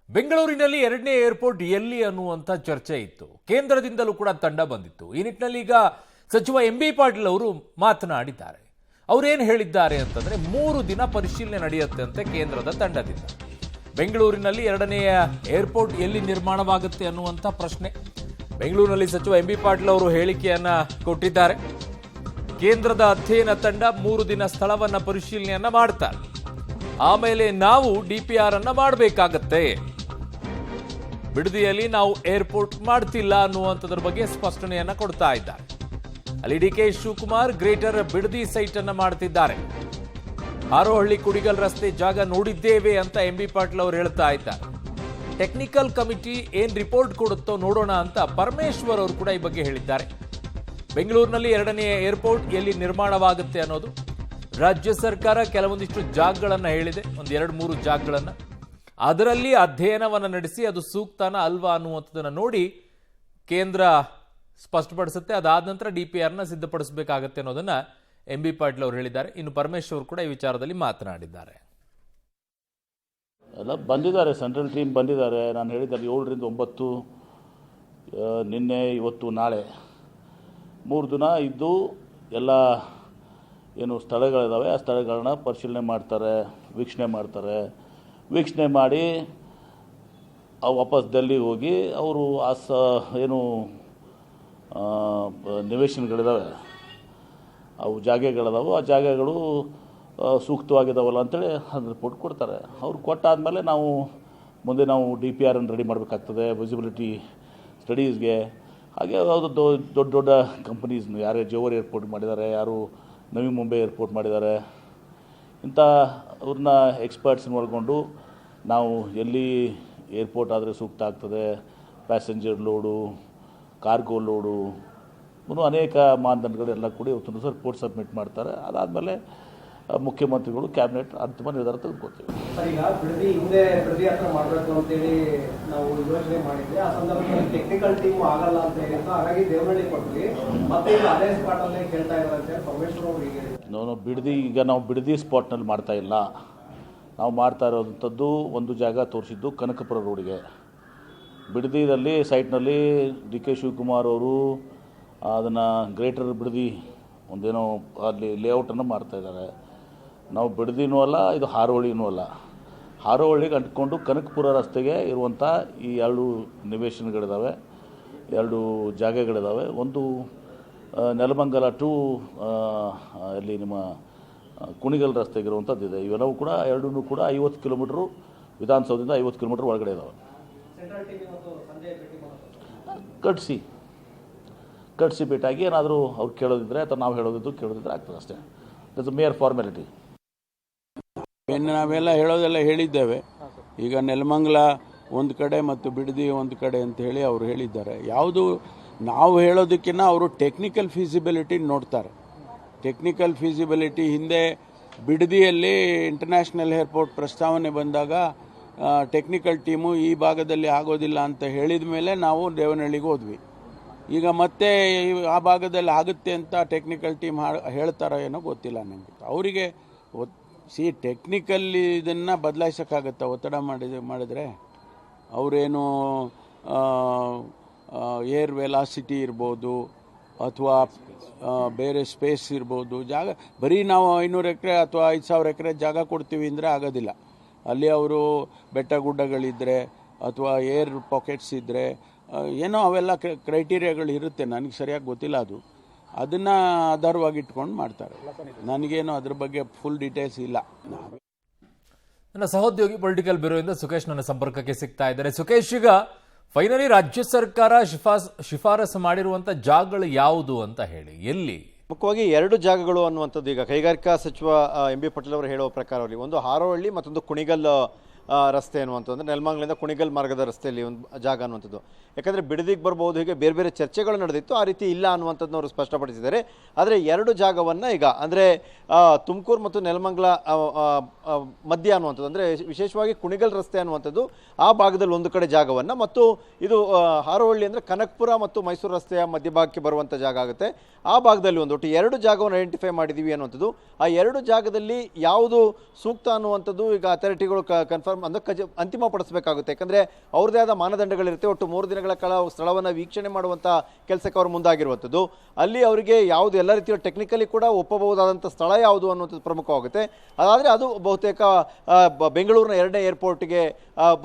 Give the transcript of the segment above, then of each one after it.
ಬೆಂಗಳೂರಿನಲ್ಲಿ ಎರಡನೇ ಏರ್ಪೋರ್ಟ್ ಎಲ್ಲಿ ಅನ್ನುವಂಥ ಚರ್ಚೆ ಇತ್ತು. ಕೇಂದ್ರದಿಂದಲೂ ಕೂಡ ತಂಡ ಬಂದಿತ್ತು. ಈ ನಿಟ್ಟಿನಲ್ಲಿ ಈಗ ಸಚಿವ ಎಂಬಿ ಪಾಟೀಲ್ ಅವರು ಮಾತನಾಡಿದ್ದಾರೆ. ಅವರೇನು ಹೇಳಿದ್ದಾರೆ ಅಂತಂದ್ರೆ 3 ದಿನ ಪರಿಶೀಲನೆ ನಡೆಯುತ್ತೆ ಅಂತೆ ಕೇಂದ್ರದ ತಂಡದಿಂದ. ಬೆಂಗಳೂರಿನಲ್ಲಿ ಎರಡನೆಯ ಏರ್ಪೋರ್ಟ್ ಎಲ್ಲಿ ನಿರ್ಮಾಣವಾಗುತ್ತೆ ಅನ್ನುವಂಥ ಪ್ರಶ್ನೆ ಬೆಂಗಳೂರಿನಲ್ಲಿ ಸಚಿವ ಎಂಬಿ ಪಾಟೀಲ್ ಅವರು ಹೇಳಿಕೆಯನ್ನ ಕೊಟ್ಟಿದ್ದಾರೆ. ಕೇಂದ್ರದ ಅಧ್ಯಯನ ತಂಡ 3 ದಿನ ಸ್ಥಳವನ್ನ ಪರಿಶೀಲನೆಯನ್ನ ಮಾಡ್ತಾರೆ. ಆಮೇಲೆ ನಾವು ಡಿಪಿಆರ್ ಅನ್ನ ಮಾಡಬೇಕಾಗತ್ತೆ. ಬಿಡದಿಯಲ್ಲಿ ನಾವು ಏರ್ಪೋರ್ಟ್ ಮಾಡ್ತಿಲ್ಲ ಅನ್ನುವಂಥದ್ರ ಬಗ್ಗೆ ಸ್ಪಷ್ಟನೆಯನ್ನ ಕೊಡ್ತಾ ಇದ್ದಾರೆ. ಅಲ್ಲಿ D K Shivakumar greater Bidadi site ಅನ್ನ ಮಾಡ್ತಿದ್ದಾರೆ. ಹಾರೋಹಳ್ಳಿ ಕುಡಿಗಲ್ ರಸ್ತೆ ಜಾಗ ನೋಡಿದ್ದೇವೆ ಅಂತ ಎಂಬಿ ಪಾಟೀಲ್ ಅವರು ಹೇಳ್ತಾ ಇದ್ದಾರೆ. ಟೆಕ್ನಿಕಲ್ ಕಮಿಟಿ ಏನ್ ರಿಪೋರ್ಟ್ ಕೊಡುತ್ತೋ ನೋಡೋಣ ಅಂತ ಪರಮೇಶ್ವರ್ ಅವರು ಕೂಡ ಈ ಬಗ್ಗೆ ಹೇಳಿದ್ದಾರೆ. ಬೆಂಗಳೂರಿನಲ್ಲಿ ಎರಡನೆಯ ಏರ್ಪೋರ್ಟ್ ಎಲ್ಲಿ ನಿರ್ಮಾಣವಾಗುತ್ತೆ ಅನ್ನೋದು ರಾಜ್ಯ ಸರ್ಕಾರ ಕೆಲವೊಂದಿಷ್ಟು ಜಾಗಗಳನ್ನು ಹೇಳಿದೆ, 2-3 ಜಾಗಗಳನ್ನು. ಅದರಲ್ಲಿ ಅಧ್ಯಯನವನ್ನು ನಡೆಸಿ ಅದು ಸೂಕ್ತನ ಅಲ್ವಾ ಅನ್ನುವಂಥದ್ದನ್ನು ನೋಡಿ ಕೇಂದ್ರ ಸ್ಪಷ್ಟಪಡಿಸುತ್ತೆ. ಅದಾದ ನಂತರ ಡಿಪಿಆರ್ನ ಸಿದ್ಧಪಡಿಸಬೇಕಾಗತ್ತೆ ಅನ್ನೋದನ್ನ ಎಂಬಿ ಪಾಟೀಲ್ ಅವರು ಹೇಳಿದ್ದಾರೆ. ಇನ್ನು ಪರಮೇಶ್ವರ್ ಕೂಡ ಈ ವಿಚಾರದಲ್ಲಿ ಮಾತನಾಡಿದ್ದಾರೆ. ಎಲ್ಲ ಬಂದಿದ್ದಾರೆ, ಸೆಂಟ್ರಲ್ ಟೀಮ್ ಬಂದಿದ್ದಾರೆ. ನಾನು ಹೇಳಿದ್ದಾರೆ 7ರಿಂದ 9 ನಿನ್ನೆ ಇವತ್ತು ನಾಳೆ 3 ದಿನ ಇದ್ದು ಎಲ್ಲ ಏನು ಸ್ಥಳಗಳಿದ್ದಾವೆ ಆ ಸ್ಥಳಗಳನ್ನ ಪರಿಶೀಲನೆ ಮಾಡ್ತಾರೆ, ವೀಕ್ಷಣೆ ಮಾಡಿ ವಾಪಸ್ ಡೆಲ್ಲಿಗೆ ಹೋಗಿ ಅವರು ಏನು ನಿವೇಶನಗಳಿದ್ದಾವೆ, ಅವು ಜಾಗಗಳಿದಾವೆ, ಆ ಜಾಗಗಳು ಸೂಕ್ತವಾಗಿದ್ದಾವಲ್ಲ ಅಂತೇಳಿ ಅದು ರಿಪೋರ್ಟ್ ಕೊಡ್ತಾರೆ. ಅವ್ರು ಕೊಟ್ಟಾದಮೇಲೆ ಮುಂದೆ ನಾವು DPR ರೆಡಿ ಮಾಡಬೇಕಾಗ್ತದೆ, ವಿಸಿಬಿಲಿಟಿ ಸ್ಟಡೀಸ್ಗೆ. ಹಾಗೆ ಯಾವುದು ದೊಡ್ಡ ಕಂಪನೀಸ್ನು ಯಾರೇ ಜೋವರ್ ಏರ್ಪೋರ್ಟ್ ಮಾಡಿದ್ದಾರೆ, ಯಾರು ನವಿ ಮುಂಬೈ ಏರ್ಪೋರ್ಟ್ ಮಾಡಿದ್ದಾರೆ, ಇಂಥ ಅವ್ರನ್ನ ಎಕ್ಸ್ಪರ್ಟ್ಸ್ನ ಒಳಗೊಂಡು ನಾವು ಎಲ್ಲಿ ಏರ್ಪೋರ್ಟ್ ಆದರೆ ಸೂಕ್ತ ಆಗ್ತದೆ, ಪ್ಯಾಸೆಂಜರ್ ಲೋಡು, ಕಾರ್ಗೋ ಲೋಡು, ಇನ್ನೂ ಅನೇಕ ಮಾನದಂಡಗಳೆಲ್ಲ ಕೂಡಿ ಇವತ್ತೊಂದು ಸರ್ ರಿಪೋರ್ಟ್ ಸಬ್ಮಿಟ್ ಮಾಡ್ತಾರೆ. ಅದಾದಮೇಲೆ ಮುಖ್ಯಮಂತ್ರಿಗಳು ಕ್ಯಾಬಿನೆಟ್ ಅಂತಿಮ ನಿರ್ಧಾರ ತೆಗೆದುಕೊಳ್ತೀವಿ. ಈಗ ಬಿಡದಿ ಹತ್ರ ಮಾಡಬೇಕು ಅಂತೇಳಿ ನಾವು ಯೋಚನೆ ಮಾಡಿದ್ವಿ. ಆ ಸಂದರ್ಭದಲ್ಲಿ ಟೆಕ್ನಿಕಲ್ ಟೀಮ್ ಆಗಲ್ಲ ಅಂತ ಹೇಳಿದ್ರು. ಹಾಗಾಗಿ ದೇವನಹಳ್ಳಿ ಕೊಟ್ವಿ. ಮತ್ತೆ ಈಗ ಅದೇ ಸ್ಪಾಟ್ ಅಲ್ಲೇ ಕೇಳ್ತಾ ಇದ್ದಾರೆ ಪರಮೇಶ್ವರ್ ಅವರು. ಈಗ ನಾವು ಬಿಡದಿ ಸ್ಪಾಟ್ನಲ್ಲಿ ಮಾಡ್ತಾ ಇಲ್ಲ. ನಾವು ಮಾಡ್ತಾ ಇರೋವಂಥದ್ದು ಒಂದು ಜಾಗ ತೋರಿಸಿದ್ದು ಕನಕಪುರ ರೋಡಿಗೆ. ಬಿಡದಿಯಲ್ಲಿ ಸೈಟ್ನಲ್ಲಿ ಡಿ ಕೆ ಶಿವಕುಮಾರ್ ಅವರು ಅದನ್ನು ಗ್ರೇಟರ್ ಬಿಡದಿ ಒಂದೇನೋ ಅಲ್ಲಿ ಲೇಔಟನ್ನು ಮಾಡ್ತಾಯಿದ್ದಾರೆ. ನಾವು ಬಿಡದಿನೂ ಅಲ್ಲ, ಇದು ಹಾರೋಹಳ್ಳಿನೂ ಅಲ್ಲ. ಹಾರೋಹಳ್ಳಿಗೆ ಅಂಟ್ಕೊಂಡು ಕನಕಪುರ ರಸ್ತೆಗೆ ಇರುವಂಥ ಈ 2 ನಿವೇಶನಗಳಿದ್ದಾವೆ, 2 ಜಾಗಗಳಿದ್ದಾವೆ. ಒಂದು ನೆಲಮಂಗಲ ಟು ಅಲ್ಲಿ ನಿಮ್ಮ ಕುಣಿಗಲ್ ರಸ್ತೆಗಿರುವಂಥದ್ದಿದೆ. ಇವೆಲ್ಲವೂ ಕೂಡ 2 ಕೂಡ 50 ಕಿಲೋಮೀಟ್ರು, ವಿಧಾನಸೌಧದಿಂದ 50 ಕಿಲೋಮೀಟ್ರ್ ಒಳಗಡೆ ಇದ್ದಾವೆ. ಕಟ್ಸಿ ಭೇಟಿಯಾಗಿ ಏನಾದರೂ ಅವ್ರು ಕೇಳೋದಿದ್ರೆ ಅಥವಾ ನಾವು ಕೇಳೋದಿದ್ರೆ ಆಗ್ತದೆ ಅಷ್ಟೇ. It's mayor formality. ನಾವೆಲ್ಲ ಹೇಳೋದೆಲ್ಲ ಹೇಳಿದ್ದೇವೆ. ಈಗ ನೆಲಮಂಗಲ ಒಂದು ಕಡೆ ಮತ್ತು ಬಿಡದಿ ಒಂದು ಕಡೆ ಅಂತ ಹೇಳಿ ಅವರು ಹೇಳಿದ್ದಾರೆ. ಯಾವುದು ನಾವು ಹೇಳೋದಕ್ಕಿಂತ ಅವರು ಟೆಕ್ನಿಕಲ್ ಫೀಸಿಬಿಲಿಟಿ ನೋಡ್ತಾರೆ. ಟೆಕ್ನಿಕಲ್ ಫೀಸಿಬಿಲಿಟಿ ಹಿಂದೆ ಬಿಡದಿಯಲ್ಲಿ ಇಂಟರ್ನ್ಯಾಷನಲ್ ಏರ್ಪೋರ್ಟ್ ಪ್ರಸ್ತಾವನೆ ಬಂದಾಗ ಟೆಕ್ನಿಕಲ್ ಟೀಮು ಈ ಭಾಗದಲ್ಲಿ ಆಗೋದಿಲ್ಲ ಅಂತ ಹೇಳಿದ ಮೇಲೆ ನಾವು ದೇವನಹಳ್ಳಿಗೆ ಹೋದ್ವಿ. ಈಗ ಮತ್ತೆ ಆ ಭಾಗದಲ್ಲಿ ಆಗುತ್ತೆ ಅಂತ ಟೆಕ್ನಿಕಲ್ ಟೀಮ್ ಹೇಳ್ತಾರೋ ಏನೋ ಗೊತ್ತಿಲ್ಲ ನನಗೆ. ಅವರಿಗೆ ಟೆಕ್ನಿಕಲ್ ಇದನ್ನು ಬದಲಾಯಿಸೋಕ್ಕಾಗತ್ತಾ? ಒತ್ತಡ ಮಾಡಿದರೆ ಅವರೇನು ಏರ್ ವೆಲಾಸಿಟಿ ಇರ್ಬೋದು ಅಥವಾ ಬೇರೆ ಸ್ಪೇಸ್ ಇರ್ಬೋದು, ಜಾಗ ಬರೀ ನಾವು 500 ಎಕರೆ ಅಥವಾ 5000 ಎಕರೆ ಜಾಗ ಕೊಡ್ತೀವಿ ಅಂದರೆ ಆಗೋದಿಲ್ಲ. ಅಲ್ಲಿ ಅವರು ಬೆಟ್ಟ ಗುಡ್ಡಗಳಿದ್ದರೆ ಅಥವಾ ಏರ್ ಪಾಕೆಟ್ಸ್ ಇದ್ದರೆ ಏನೋ ಅವೆಲ್ಲ ಕ್ರೈಟೀರಿಯಾಗಳು ಇರುತ್ತೆ. ನನಗೆ ಸರಿಯಾಗಿ ಗೊತ್ತಿಲ್ಲ ಅದು. ಅದನ್ನು ಆಧಾರವಾಗಿ ಇಟ್ಕೊಂಡು ಮಾಡ್ತಾರೆ. ನನಗೇನು ಅದ್ರ ಬಗ್ಗೆ ಫುಲ್ ಡೀಟೇಲ್ಸ್ ಇಲ್ಲ. ನನ್ನ ಸಹೋದ್ಯೋಗಿ ಪೊಲಿಟಿಕಲ್ ಬ್ಯೂರೋಯಿಂದ ಸುಖೇಶ್ ನನ್ನ ಸಂಪರ್ಕಕ್ಕೆ ಸಿಗ್ತಾ ಇದ್ದಾರೆ. ಸುಖೇಶ್, ಈಗ ಫೈನಲಿ ರಾಜ್ಯ ಸರ್ಕಾರ ಶಿಫಾರಸು ಮಾಡಿರುವಂಥ ಜಾಗಗಳು ಯಾವುದು ಅಂತ ಹೇಳಿ, ಎಲ್ಲಿ? ಮುಖ್ಯವಾಗಿ 2 ಜಾಗಗಳು ಅನ್ನುವಂಥದ್ದು ಈಗ ಕೈಗಾರಿಕಾ ಸಚಿವ ಎಂಬಿ ಪಾಟೀಲ್ ಅವರು ಹೇಳುವ ಪ್ರಕಾರವಾಗಿ ಒಂದು ಹಾರೋಹಳ್ಳಿ ಮತ್ತೊಂದು ಕುಣಿಗಲ್ ರಸ್ತೆ ಅನ್ನುವಂಥದ್ದು, ಅಂದರೆ ನೆಲಮಂಗಲಿಂದ ಕುಣಿಗಲ್ ಮಾರ್ಗದ ರಸ್ತೆಯಲ್ಲಿ ಒಂದು ಜಾಗ ಅನ್ನುವಂಥದ್ದು. ಯಾಕಂದರೆ ಬಿಡದಿಗೆ ಬರ್ಬೋದು, ಹೀಗೆ ಬೇರೆ ಬೇರೆ ಚರ್ಚೆಗಳು ನಡೆದಿತ್ತು. ಆ ರೀತಿ ಇಲ್ಲ ಅನ್ನುವಂಥದ್ದನ್ನ ಅವರು ಸ್ಪಷ್ಟಪಡಿಸಿದ್ದಾರೆ. ಆದರೆ 2 ಜಾಗವನ್ನು ಈಗ ಅಂದರೆ ತುಮಕೂರು ಮತ್ತು ನೆಲಮಂಗಲ ಮಧ್ಯ ಅನ್ನುವಂಥದ್ದು, ಅಂದರೆ ವಿಶೇಷವಾಗಿ ಕುಣಿಗಲ್ ರಸ್ತೆ ಅನ್ನುವಂಥದ್ದು ಆ ಭಾಗದಲ್ಲಿ ಒಂದು ಕಡೆ ಜಾಗವನ್ನು, ಮತ್ತು ಇದು ಹಾರೋಹಳ್ಳಿ ಅಂದರೆ ಕನಕಪುರ ಮತ್ತು ಮೈಸೂರು ರಸ್ತೆಯ ಮಧ್ಯಭಾಗಕ್ಕೆ ಬರುವಂಥ ಜಾಗ ಆಗುತ್ತೆ. ಆ ಭಾಗದಲ್ಲಿ ಒಟ್ಟು 2 ಜಾಗವನ್ನು ಐಡೆಂಟಿಫೈ ಮಾಡಿದ್ದೀವಿ ಅನ್ನುವಂಥದ್ದು. ಆ 2 ಜಾಗದಲ್ಲಿ ಯಾವುದು ಸೂಕ್ತ ಅನ್ನುವಂಥದ್ದು ಈಗ ಅಥಾರಿಟಿಗಳು ಕನ್ಫರ್ಮ್ ಅಂತಿಮಪಡಿಸಬೇಕಾಗುತ್ತೆ. ಯಾಕಂದರೆ ಅವ್ರದ್ದೇ ಆದ ಮಾನದಂಡಗಳಿರುತ್ತೆ. ಒಟ್ಟು 3 ದಿನಗಳ ಕಾಲ ಸ್ಥಳವನ್ನು ವೀಕ್ಷಣೆ ಮಾಡುವಂಥ ಕೆಲಸಕ್ಕೆ ಅವರು ಮುಂದಾಗಿರುವಂಥದ್ದು. ಅಲ್ಲಿ ಅವರಿಗೆ ಯಾವುದು ಎಲ್ಲ ರೀತಿಯ ಟೆಕ್ನಿಕಲಿ ಕೂಡ ಒಪ್ಪಬಹುದಾದಂಥ ಸ್ಥಳ ಯಾವುದು ಅನ್ನುವಂಥದ್ದು ಪ್ರಮುಖವಾಗುತ್ತೆ. ಅದಾದರೆ ಅದು ಬಹುತೇಕ ಬೆಂಗಳೂರಿನ 2ನೇ ಏರ್ಪೋರ್ಟ್ಗೆ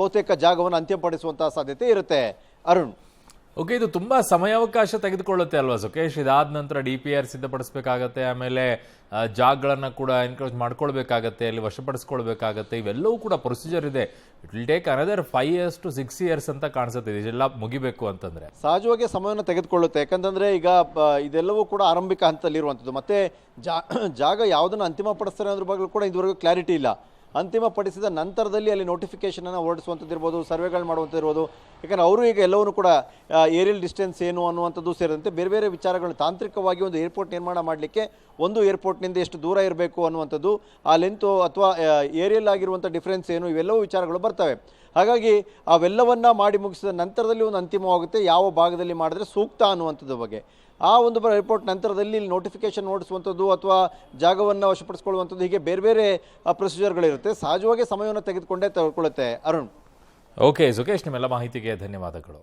ಬಹುತೇಕ ಜಾಗವನ್ನು ಅಂತಿಮಪಡಿಸುವಂಥ ಸಾಧ್ಯತೆ ಇರುತ್ತೆ. ಅರುಣ್, ಓಕೆ, ಇದು ತುಂಬಾ ಸಮಯಾವಕಾಶ ತೆಗೆದುಕೊಳ್ಳುತ್ತೆ ಅಲ್ವಾ ಸುಖೇಶ್? ಇದಾದ ನಂತರ DPR ಸಿದ್ಧಪಡಿಸಬೇಕಾಗತ್ತೆ, ಆಮೇಲೆ ಜಾಗಗಳನ್ನ ಕೂಡ ಎನ್ಕ್ರೋಚ್ ಮಾಡ್ಕೊಳ್ಬೇಕಾಗತ್ತೆ, ಅಲ್ಲಿ ವಶಪಡಿಸ್ಕೊಳ್ಬೇಕಾಗತ್ತೆ. ಇವೆಲ್ಲವೂ ಕೂಡ ಪ್ರೊಸೀಜರ್ ಇದೆ. It will take another 5 years to 6 years ಅಂತ ಕಾಣಿಸುತ್ತೆ ಇದೆಲ್ಲ ಮುಗಿಬೇಕು ಅಂತಂದ್ರೆ. ಸಹಜವಾಗಿ ಸಮಯವನ್ನು ತೆಗೆದುಕೊಳ್ಳುತ್ತೆ. ಯಾಕಂತಂದರೆ ಈಗ ಇದೆಲ್ಲವೂ ಕೂಡ ಆರಂಭಿಕ ಹಂತದಲ್ಲಿರುವಂಥದ್ದು. ಮತ್ತು ಜಾಗ ಯಾವುದನ್ನು ಅಂತಿಮಪಡಿಸ್ತಾರೆ ಅನ್ನೋದ್ರ ಬಗ್ಗೆ ಕೂಡ ಇದುವರೆಗೂ ಕ್ಲಾರಿಟಿ ಇಲ್ಲ. ಅಂತಿಮಪಡಿಸಿದ ನಂತರದಲ್ಲಿ ಅಲ್ಲಿ ನೋಟಿಫಿಕೇಷನನ್ನು ಹೊರಡಿಸುವಂಥದ್ದಿರ್ಬೋದು, ಸರ್ವೆಗಳು ಮಾಡುವಂಥದ್ದಿರ್ಬೋದು. ಯಾಕಂದರೆ ಅವರು ಈಗ ಎಲ್ಲವನ್ನೂ ಕೂಡ ಏರಿಯಲ್ ಡಿಸ್ಟೆನ್ಸ್ ಏನು ಅನ್ನುವಂಥದ್ದು ಸೇರಿದಂತೆ ಬೇರೆ ಬೇರೆ ವಿಚಾರಗಳು ತಾಂತ್ರಿಕವಾಗಿ ಒಂದು ಏರ್ಪೋರ್ಟ್ ನಿರ್ಮಾಣ ಮಾಡಲಿಕ್ಕೆ ಒಂದು ಏರ್ಪೋರ್ಟ್ನಿಂದ ಎಷ್ಟು ದೂರ ಇರಬೇಕು ಅನ್ನುವಂಥದ್ದು, ಆ ಲೆಂತು ಅಥವಾ ಏರಿಯಲ್ ಆಗಿರುವಂಥ ಡಿಫ್ರೆನ್ಸ್ ಏನು, ಇವೆಲ್ಲವೂ ವಿಚಾರಗಳು ಬರ್ತವೆ. ಹಾಗಾಗಿ ಅವೆಲ್ಲವನ್ನು ಮಾಡಿ ಮುಗಿಸಿದ ನಂತರದಲ್ಲಿ ಒಂದು ಅಂತಿಮವಾಗುತ್ತೆ ಯಾವ ಭಾಗದಲ್ಲಿ ಮಾಡಿದ್ರೆ ಸೂಕ್ತ ಅನ್ನುವಂಥದ್ದು ಬಗ್ಗೆ. ಆ ಒಂದು ಏರ್ಪೋರ್ಟ್ ನಂತರದಲ್ಲಿ ನೋಟಿಫಿಕೇಶನ್ ಹೊರಡಿಸುವಂಥದ್ದು ಅಥವಾ ಜಾಗವನ್ನು ವಶಪಡಿಸಿಕೊಳ್ಳುವಂಥದ್ದು, ಹೀಗೆ ಬೇರೆ ಬೇರೆ ಪ್ರೊಸೀಜರ್ಗಳಿರುತ್ತೆ. ಸಹಜವಾಗಿ ಸಮಯವನ್ನು ತೆಗೆದುಕೊಳ್ಳುತ್ತೆ. ಅರುಣ್, ಓಕೆ ಸುಖೇಶ್, ನಿಮ್ಮೆಲ್ಲ ಮಾಹಿತಿಗೆ ಧನ್ಯವಾದಗಳು.